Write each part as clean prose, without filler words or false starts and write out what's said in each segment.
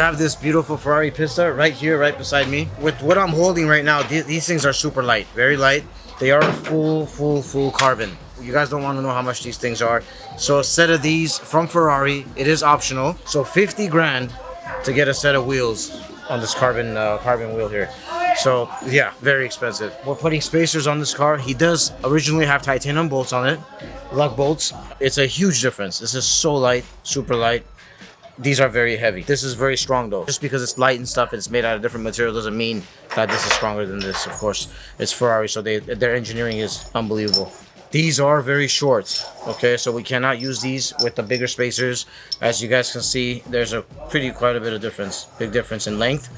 have this beautiful Ferrari Pista right here, right beside me. With what I'm holding right now, these things are super light, very light. They are full carbon. You guys don't want to know how much these things are. So a set of these from Ferrari, it is optional. So 50 grand to get a set of wheels on this carbon wheel here. So yeah, very expensive. We're putting spacers on this car. He does originally have titanium bolts on it, lug bolts. It's a huge difference. This is so light, super light. These are very heavy. This is very strong though. Just because it's light and stuff and it's made out of different material doesn't mean that this is stronger than this. Of course, it's Ferrari, so their engineering is unbelievable. These are very short, okay? So we cannot use these with the bigger spacers. As you guys can see, there's quite a bit of difference, big difference in length.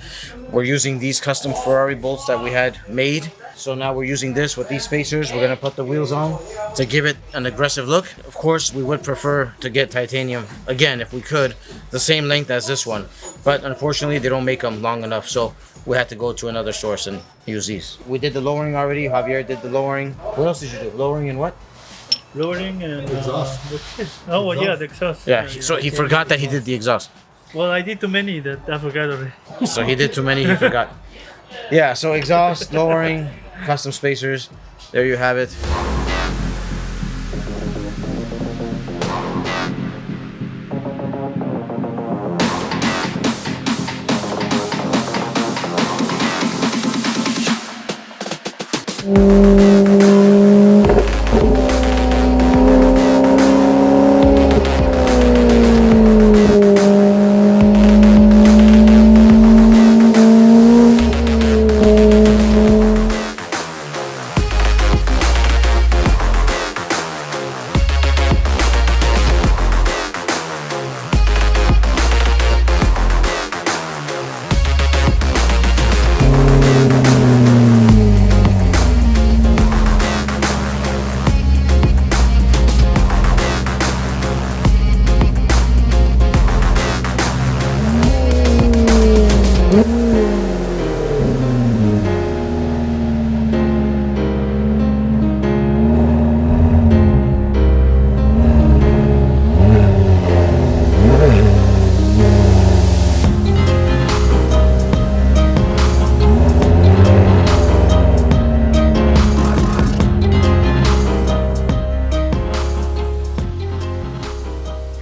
We're using these custom Ferrari bolts that we had made. So now we're using this with these spacers. We're gonna put the wheels on to give it an aggressive look. Of course, we would prefer to get titanium, again, if we could, the same length as this one. But unfortunately, they don't make them long enough. So we had to go to another source and use these. We did the lowering already. Javier did the lowering. What else did you do? Lowering and what? Lowering and exhaust. Oh, well, yeah, the exhaust. Yeah, so he forgot that he did the exhaust. Well, I did too many that I forgot already. So he did too many, he forgot. Yeah, so exhaust, lowering, custom spacers. There you have it.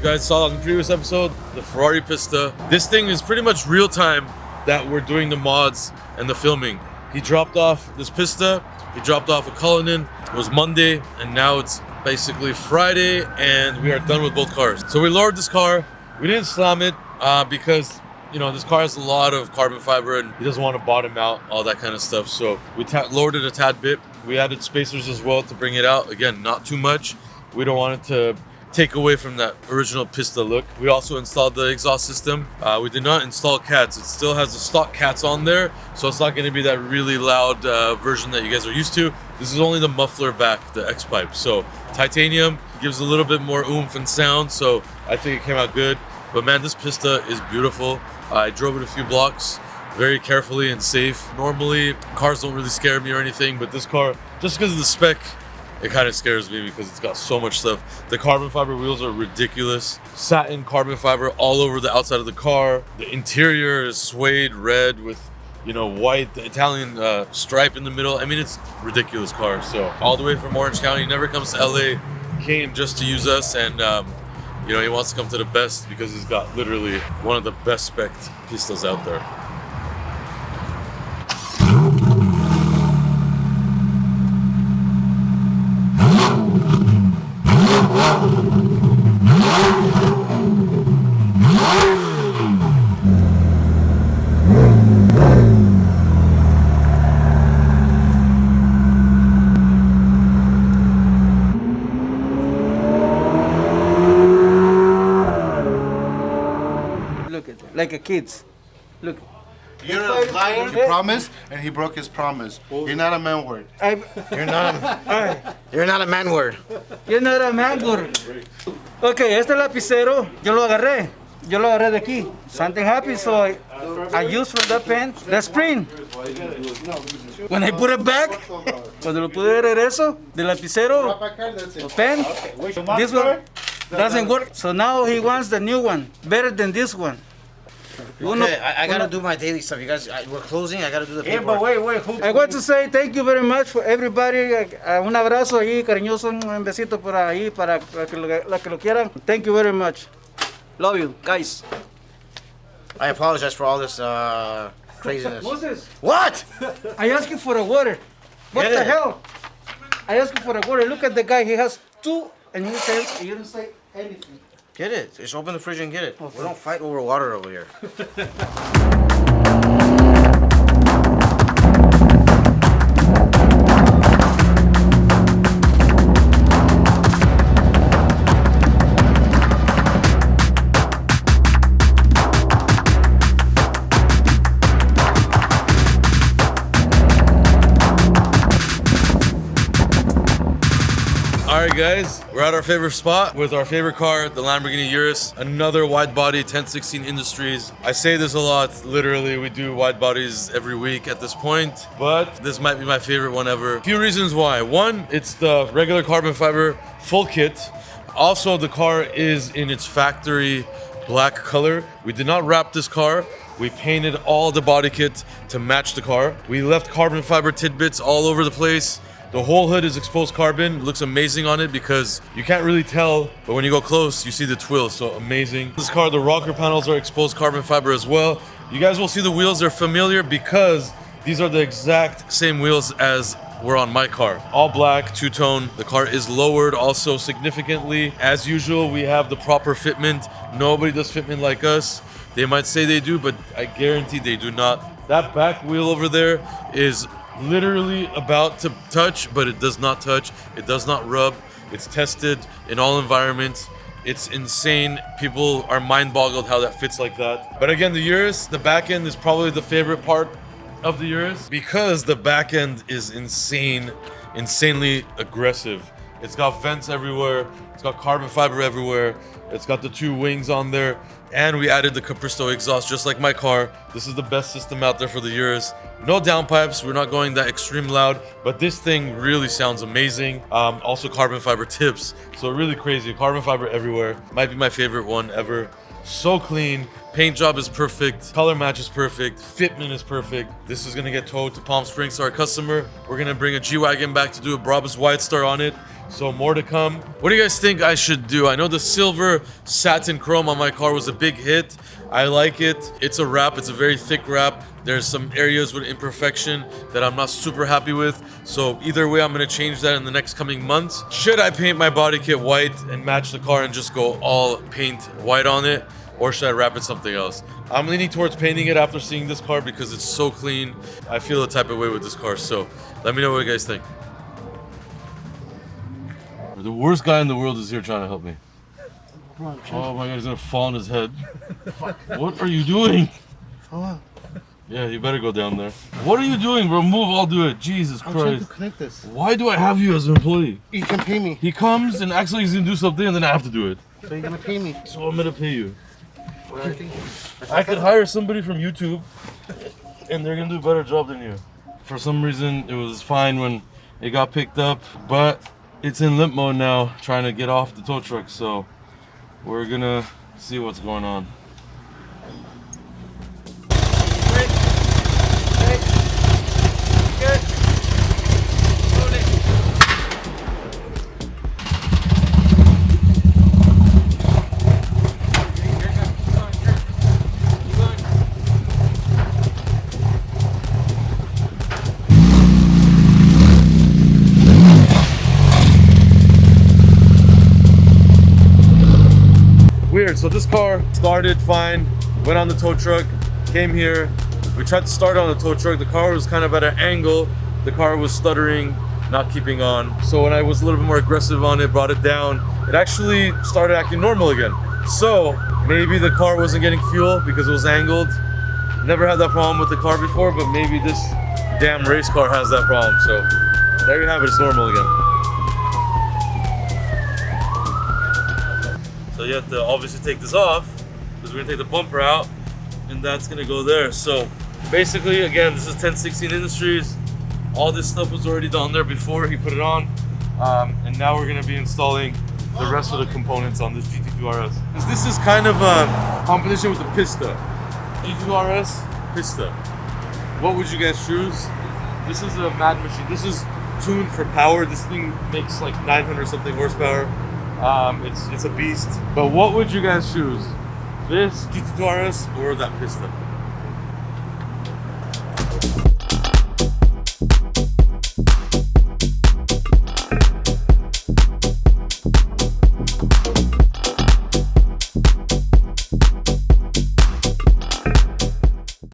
You guys saw on the previous episode, the Ferrari Pista. This thing is pretty much real time that we're doing the mods and the filming. He dropped off this Pista, he dropped off a Cullinan. It was Monday, and now it's basically Friday, and we are done with both cars. So we lowered this car. We didn't slam it because, you know, this car has a lot of carbon fiber and he doesn't want to bottom out, all that kind of stuff. So we lowered it a tad bit. We added spacers as well to bring it out. Again, not too much. We don't want it to take away from that original Pista look. We also installed the exhaust system. We did not install cats. It still has the stock cats on there, so it's not going to be that really loud version that you guys are used to. This is only the muffler back, the X pipe. So titanium gives a little bit more oomph and sound, so I think it came out good. But man, this Pista is beautiful. I drove it a few blocks very carefully and safe. Normally cars don't really scare me or anything, but this car, just because of the spec, it kind of scares me because it's got so much stuff. The carbon fiber wheels are ridiculous. Satin carbon fiber all over the outside of the car. The interior is suede red with, you know, white, the Italian stripe in the middle. I mean, it's a ridiculous car. So all the way from Orange County, never comes to LA, came just to use us, and you know, he wants to come to the best because he's got literally one of the best spec'd Pistas out there. Look at it, like a kid's. Look. You're a liar. He promised, and he broke his promise. You're not a man word. You're not a man word. You're not a man word. Okay, este lapicero, yo lo agarré. Yo lo agarré de aquí. Something happened, so I used from that pen, that spring. When I put it back, cuando lo pude de regreso, del lapicero, the pen, this one doesn't work. So now he wants the new one, better than this one. Okay, I gotta do my daily stuff. You guys, we're closing. I gotta do the Yeah, paperwork. but wait. I want to say thank you very much for everybody. Un abrazo ahí, cariñoso, un besito por ahí para la que lo quieran. Thank you very much. Love you, guys. I apologize for all this craziness. Moses, What? I asked you for a water. What Get the it. hell? I asked you for a water. Look at the guy. He has 2 and he says you didn't say anything. Get it. Just open the fridge and get it. We don't fight over water over here. Alright guys, we're at our favorite spot with our favorite car, the Lamborghini Urus, another wide body 1016 Industries. I say this a lot, literally we do wide bodies every week at this point, but this might be my favorite one ever. A few reasons why. One, it's the regular carbon fiber full kit. Also, the car is in its factory black color. We did not wrap this car. We painted all the body kit to match the car. We left carbon fiber tidbits all over the place. The whole hood is exposed carbon. It looks amazing on it because you can't really tell, but when you go close, you see the twill, so amazing. This car, the rocker panels are exposed carbon fiber as well. You guys will see the wheels are familiar because these are the exact same wheels as were on my car. All black, two-tone. The car is lowered also significantly. As usual, we have the proper fitment. Nobody does fitment like us. They might say they do, but I guarantee they do not. That back wheel over there is literally about to touch, but it does not touch. It does not rub. It's tested in all environments. It's insane. People are mind boggled how that fits like that. But again, the Urus, the back end is probably the favorite part of the Urus because the back end is insanely aggressive. It's got vents everywhere. It's got carbon fiber everywhere. It's got the 2 wings on there. And we added the Capristo exhaust just like my car. This is the best system out there for the Urus. No downpipes, we're not going that extreme loud, but this thing really sounds amazing. Also carbon fiber tips, so really crazy. Carbon fiber everywhere. Might be my favorite one ever. So clean, paint job is perfect, color match is perfect, fitment is perfect. This is gonna get towed to Palm Springs to our customer. We're gonna bring a G-Wagon back to do a Brabus White Star on it. So more to come. What do you guys think I should do? I know the silver satin chrome on my car was a big hit. I like it. It's a wrap. It's a very thick wrap. There's some areas with imperfection that I'm not super happy with. So either way, I'm going to change that in the next coming months. Should I paint my body kit white and match the car and just go all paint white on it? Or should I wrap it something else? I'm leaning towards painting it after seeing this car because it's so clean. I feel the type of way with this car. So let me know what you guys think. The worst guy in the world is here trying to help me. Oh my god, he's gonna fall on his head. What are you doing? Yeah, you better go down there. What are you doing, bro? Move, I'll do it. Jesus I'm trying to Christ. connect this. Why do I have you as an employee? You can pay me. He comes and acts like he's gonna do something and then I have to do it. So you're gonna pay me. So I'm gonna pay you. I could hire somebody from YouTube and they're gonna do a better job than you. For some reason, it was fine when it got picked up, but it's in limp mode now, trying to get off the tow truck, so we're gonna see what's going on. Weird, so this car started fine, went on the tow truck, came here, we tried to start on the tow truck, the car was kind of at an angle, the car was stuttering, not keeping on. So when I was a little bit more aggressive on it, brought it down, it actually started acting normal again. So maybe the car wasn't getting fuel because it was angled. Never had that problem with the car before, but maybe this damn race car has that problem. So there you have it, it's normal again. So you have to obviously take this off because we're gonna take the bumper out and that's gonna go there. So basically, again, this is 1016 Industries. All this stuff was already done there before he put it on. And now we're gonna be installing the rest of the components on this GT2 RS. This is kind of a competition with the Pista. GT2 RS Pista. What would you guys choose? This is a mad machine. This is tuned for power. This thing makes like 900 something horsepower. It's a beast. But what would you guys choose? This GT2 RS or that Pista?